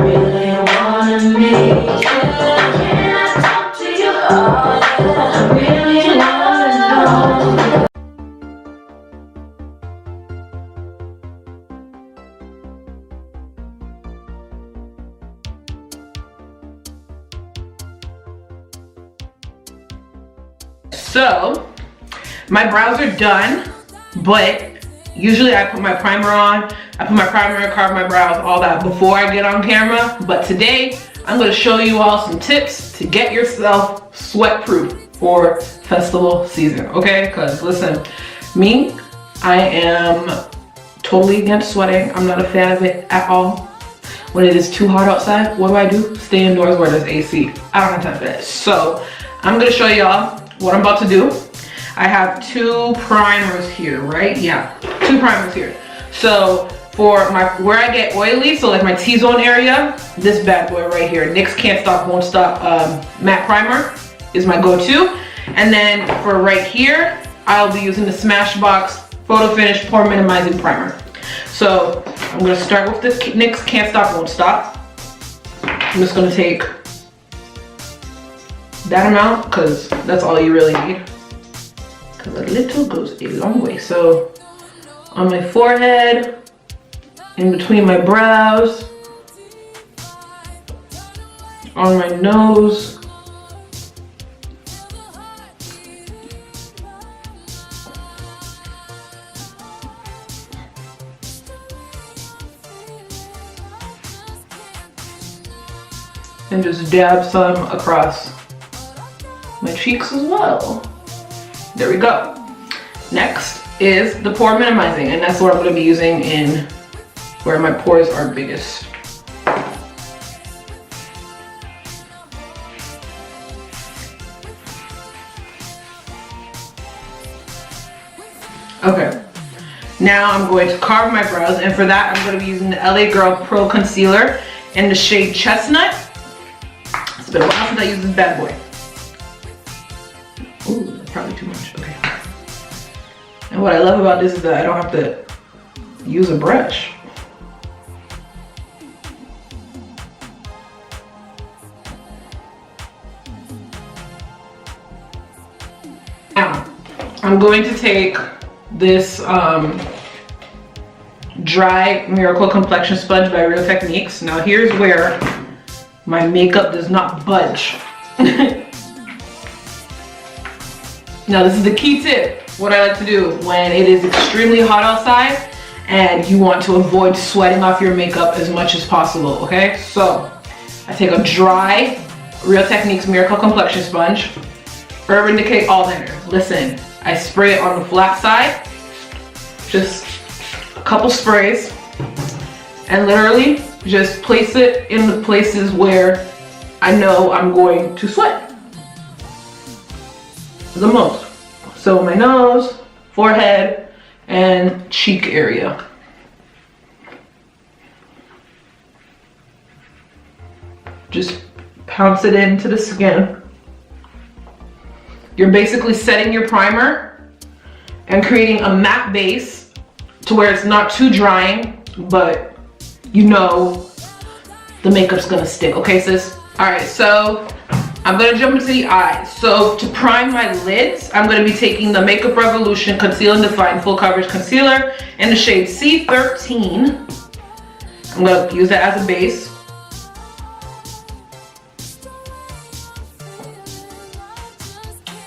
really wanna meet you. Can I talk to you? Oh yeah, I really wanna know. So my brows are done, but usually I put my primer on. I put my primer, carve my brows, all that before I get on camera. But today I'm going to show you all some tips to get yourself sweat proof for festival season, okay? Because listen, me, I am totally against sweating. I'm not a fan of it at all. When it is too hot outside, what do? Stay indoors where there's AC. I don't have time for that. So I'm going to show y'all what I'm about to do. I have two primers here, right? Yeah, two primers here. So for where I get oily, so like my T-zone area, this bad boy right here, NYX Can't Stop Won't Stop matte primer is my go-to. And then for right here, I'll be using the Smashbox Photo Finish Pore Minimizing Primer. So I'm gonna start with this NYX Can't Stop Won't Stop. I'm just gonna take that amount because that's all you really need. Because a little goes a long way. So on my forehead, in between my brows, on my nose, and just dab some across my cheeks as well. There we go. Next is the pore minimizing, and that's what I'm going to be using in where my pores are biggest. Okay, now I'm going to carve my brows, and for that I'm going to be using the LA Girl Pro Concealer in the shade Chestnut. It's been a while since I used this bad boy. Ooh, that's probably too much. Okay. And what I love about this is that I don't have to use a brush. Now, I'm going to take this dry Miracle Complexion Sponge by Real Techniques. Now here's where my makeup does not budge. Now this is the key tip, what I like to do when it is extremely hot outside and you want to avoid sweating off your makeup as much as possible, okay? So I take a dry Real Techniques Miracle Complexion Sponge, Urban Decay All-Nighter. Listen, I spray it on the flat side, just a couple sprays, and literally just place it in the places where I know I'm going to sweat the most. So my nose, forehead, and cheek area. Just pounce it into the skin. You're basically setting your primer and creating a matte base to where it's not too drying, but you know the makeup's gonna stick. Okay, sis? Alright, so I'm gonna jump into the eyes. So to prime my lids, I'm gonna be taking the Makeup Revolution Conceal and Define Full Coverage Concealer in the shade C13. I'm gonna use that as a base.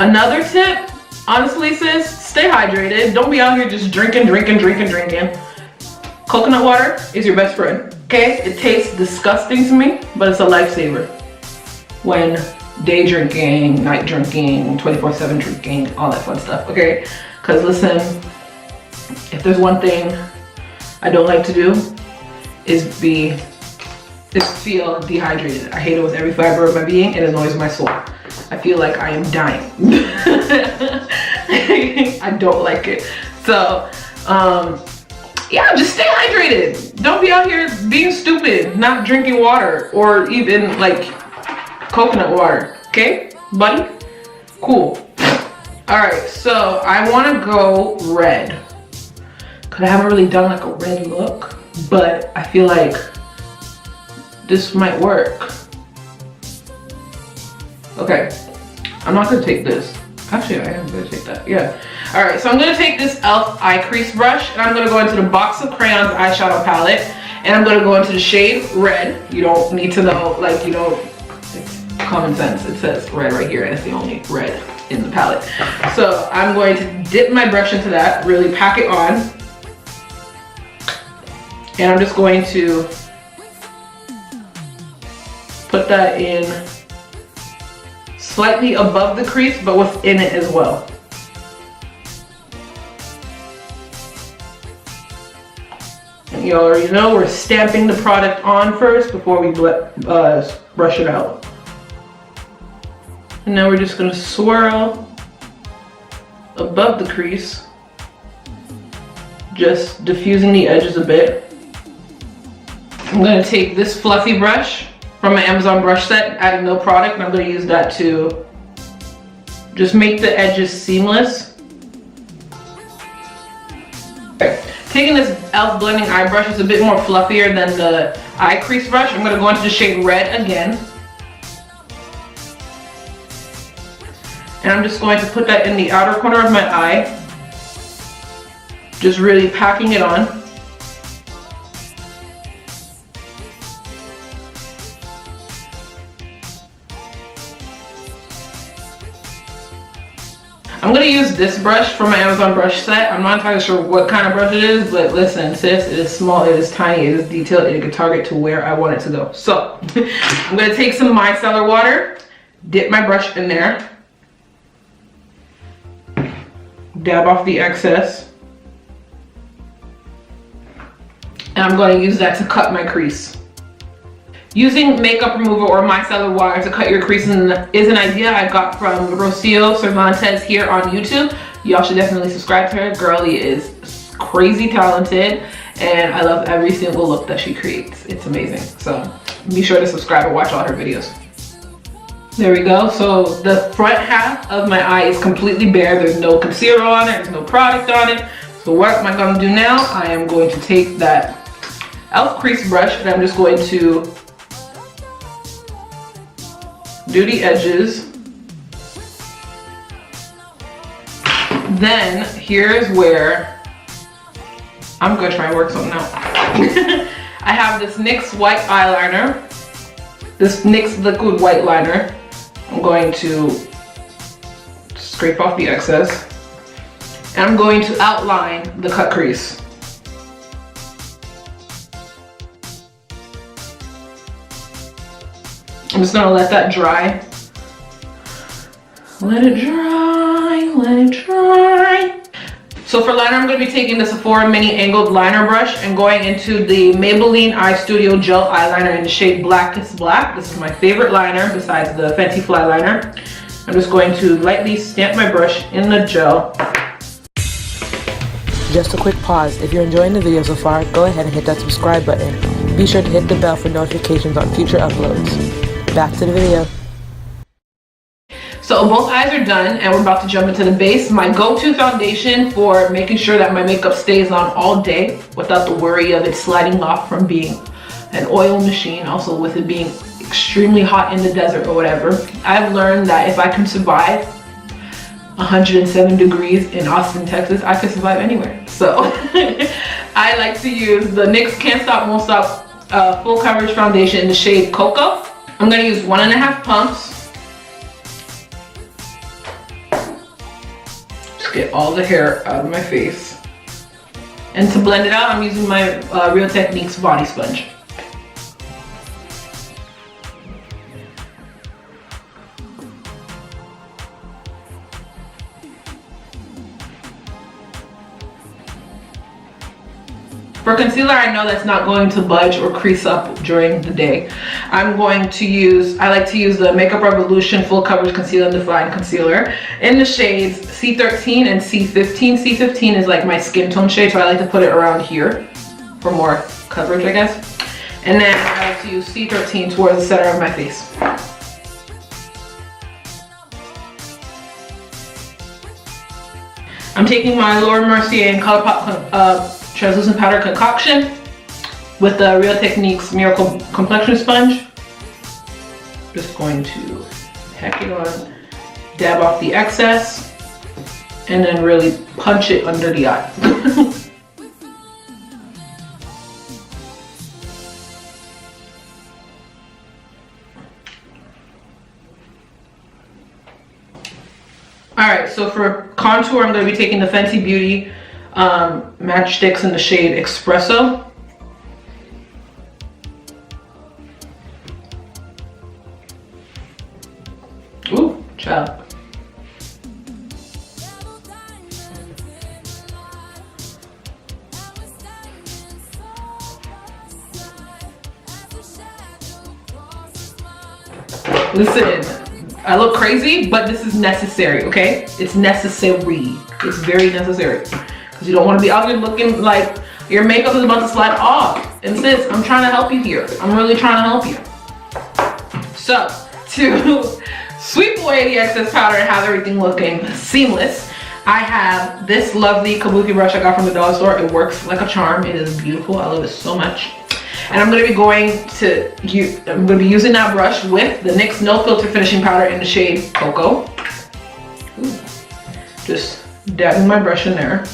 Another tip, honestly sis, stay hydrated. Don't be out here just drinking. Coconut water is your best friend, okay? It tastes disgusting to me, but it's a lifesaver when day drinking, night drinking, 24/7 drinking, all that fun stuff, okay? Because listen, if there's one thing I don't like to do is feel dehydrated. I hate it with every fiber of my being. It annoys my soul. I feel like I am dying. I don't like it. So, yeah, just stay hydrated. Don't be out here being stupid, not drinking water or even like coconut water. Okay, buddy? Cool. All right, so I want to go red because I haven't really done like a red look, but I feel like this might work. Okay, I'm not gonna take this. Actually, I am gonna take that, yeah. All right, so I'm gonna take this e.l.f. eye crease brush and I'm gonna go into the box of crayons eyeshadow palette and I'm gonna go into the shade red. You don't need to know, like, you know, it's common sense. It says red right here and it's the only red in the palette. So I'm going to dip my brush into that, really pack it on. And I'm just going to put that in slightly above the crease, but within it as well. And you already know we're stamping the product on first before we brush it out. And now we're just gonna swirl above the crease, just diffusing the edges a bit. I'm gonna take this fluffy brush from my Amazon brush set, adding no product, and I'm gonna use that to just make the edges seamless. Okay. Taking this e.l.f. blending eye brush, it's a bit more fluffier than the eye crease brush. I'm gonna go into the shade red again. And I'm just going to put that in the outer corner of my eye. Just really packing it on. I'm gonna use this brush from my Amazon brush set. I'm not entirely sure what kind of brush it is, but listen, sis, it is small, it is tiny, it is detailed, and it can target to where I want it to go. So, I'm gonna take some micellar water, dip my brush in there, dab off the excess, and I'm going to use that to cut my crease. Using makeup remover or micellar water to cut your creases is an idea I got from Rocio Cervantes here on YouTube. Y'all should definitely subscribe to her. Girlie is crazy talented and I love every single look that she creates. It's amazing. So be sure to subscribe and watch all her videos. There we go. So the front half of my eye is completely bare. There's no concealer on it. There's no product on it. So what am I going to do now? I am going to take that e.l.f. crease brush and I'm just going to do the edges. Then here's where I'm gonna try and work something out. I have this NYX white eyeliner, this NYX liquid white liner. I'm going to scrape off the excess and I'm going to outline the cut crease. I'm just gonna let that dry. Let it dry, let it dry. So for liner, I'm gonna be taking the Sephora Mini Angled Liner Brush and going into the Maybelline Eye Studio Gel Eyeliner in the shade Blackest Black. This is my favorite liner besides the Fenty Fly Liner. I'm just going to lightly stamp my brush in the gel. Just a quick pause. If you're enjoying the video so far, go ahead and hit that subscribe button. Be sure to hit the bell for notifications on future uploads. Back to the video. So both eyes are done and we're about to jump into the base. My go-to foundation for making sure that my makeup stays on all day without the worry of it sliding off from being an oil machine, also with it being extremely hot in the desert or whatever. I've learned that if I can survive 107 degrees in Austin, Texas, I can survive anywhere. So I like to use the NYX Can't Stop Won't Stop full coverage foundation in the shade Cocoa. I'm gonna use 1.5 pumps. Just get all the hair out of my face. And to blend it out, I'm using my Real Techniques body sponge. For concealer, I know that's not going to budge or crease up during the day. I like to use the Makeup Revolution Full Coverage Conceal and Define Concealer in the shades C13 and C15. C15 is like my skin tone shade, so I like to put it around here for more coverage, I guess. And then I like to use C13 towards the center of my face. I'm taking my Laura Mercier and Colourpop translucent powder concoction with the Real Techniques Miracle Complexion Sponge. Just going to pack it on, dab off the excess, and then really punch it under the eye. Alright, so for contour, I'm going to be taking the Fenty Beauty Matchstix in the shade Espresso. Ooh, child. Listen. I look crazy, but this is necessary, okay? It's necessary. It's very necessary. Because you don't want to be out here looking like your makeup is about to slide off. And sis, I'm trying to help you here. I'm really trying to help you. So, to sweep away the excess powder and have everything looking seamless, I have this lovely kabuki brush I got from the dollar store. It works like a charm. It is beautiful. I love it so much. And I'm going to be using that brush with the NYX No Filter Finishing Powder in the shade Cocoa. Ooh. Just dabbing my brush in there.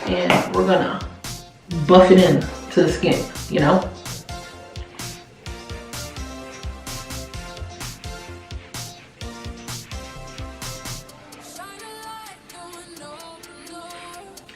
And we're going to buff it in to the skin, you know?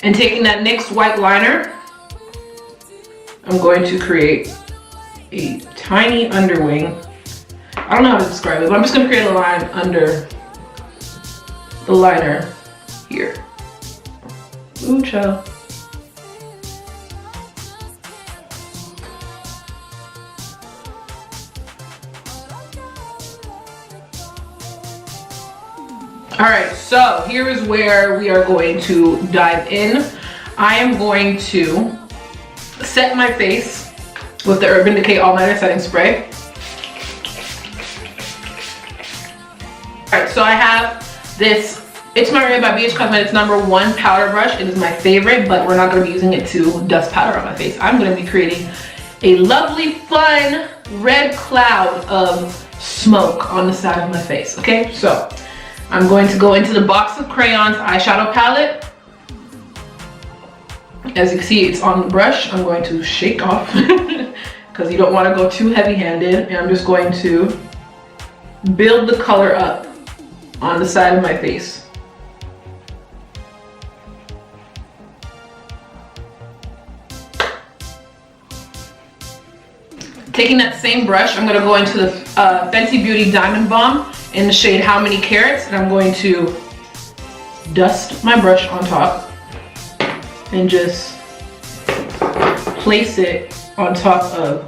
And taking that NYX white liner, I'm going to create a tiny underwing. I don't know how to describe it, but I'm just going to create a line under the liner here. Ooh, child. Alright, so here is where we are going to dive in. I am going to set my face with the Urban Decay All Nighter Setting Spray. Alright, so I have this It's Mercier by BH Cosmetics #1 powder brush. It is my favorite, but we're not going to be using it to dust powder on my face. I'm going to be creating a lovely, fun, red cloud of smoke on the side of my face, okay? So, I'm going to go into the box of Crayons eyeshadow palette. As you can see, it's on the brush. I'm going to shake off because you don't want to go too heavy-handed. And I'm just going to build the color up on the side of my face. Taking that same brush, I'm going to go into the Fenty Beauty Diamond Bomb in the shade How Many Carats, and I'm going to dust my brush on top and just place it on top of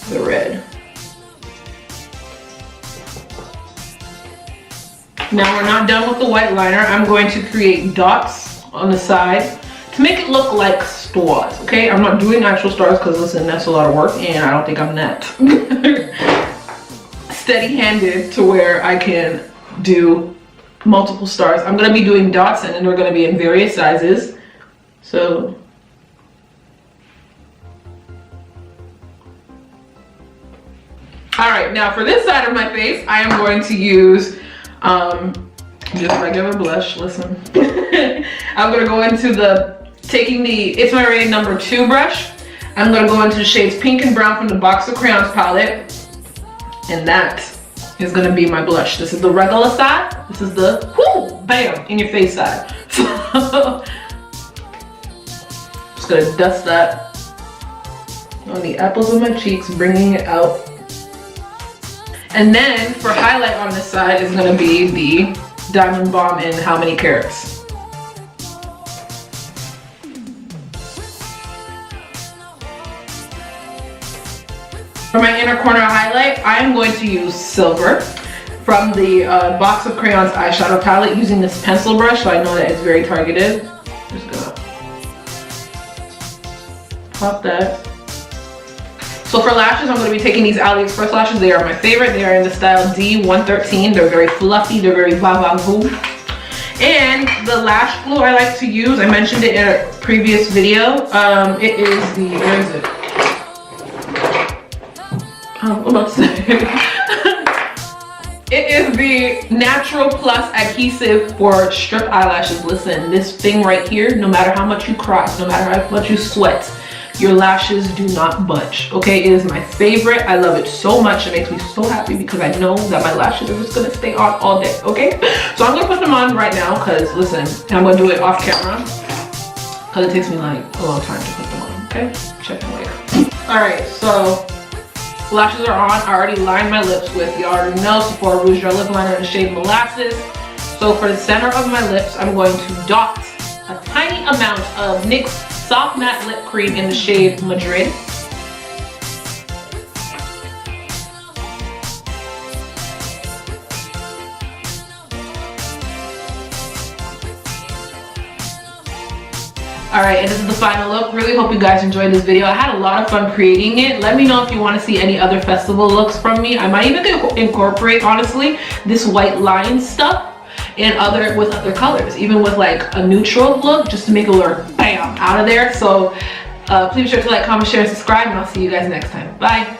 the red. Now we're not done with the white liner. I'm going to create dots on the side to make it look like stars, okay? I'm not doing actual stars because listen, that's a lot of work and I don't think I'm that steady-handed to where I can do multiple stars. I'm gonna be doing dots and then they're gonna be in various sizes. So alright, now for this side of my face, I am going to use just regular blush. Listen. I'm gonna go into taking the It's Mercier #2 brush. I'm gonna go into the shades Pink and Brown from the Box of Crayons palette. And that is gonna be my blush. This is the regular side. This is the whoo, bam, in your face side. So just gonna dust that on the apples of my cheeks, bringing it out. And then for highlight on this side is gonna be the Diamond Bomb in How Many Carats. For my inner corner highlight, I am going to use silver from the Box of Crayons eyeshadow palette using this pencil brush, so I know that it's very targeted. Just gonna pop that. So for lashes, I'm going to be taking these AliExpress lashes. They are my favorite. They are in the style D113. They're very fluffy. They're very va-va-voo. And the lash glue I like to use, I mentioned it previous video. It is the, where is it? I'm about to say. It is the Natural Plus adhesive for strip eyelashes. Listen, this thing right here, no matter how much you cross, no matter how much you sweat, your lashes do not budge. Okay, it is my favorite. I love it so much. It makes me so happy because I know that my lashes are just gonna stay on all day. Okay, so I'm gonna put them on right now because listen, I'm gonna do it off camera because it takes me like a long time to put them on. Okay, check in later. All right, so lashes are on. I already lined my lips with, you already know, Sephora Rouge Gel Lip Liner in the shade Molasses. So for the center of my lips, I'm going to dot a tiny amount of NYX Soft Matte Lip Cream in the shade Madrid. Alright, and this is the final look. Really hope you guys enjoyed this video. I had a lot of fun creating it. Let me know if you want to see any other festival looks from me. I might even incorporate, honestly, this white line stuff and with other colors, even with like a neutral look, just to make it look bam out of there. So please be sure to like, comment, share, and subscribe, and I'll see you guys next time. Bye.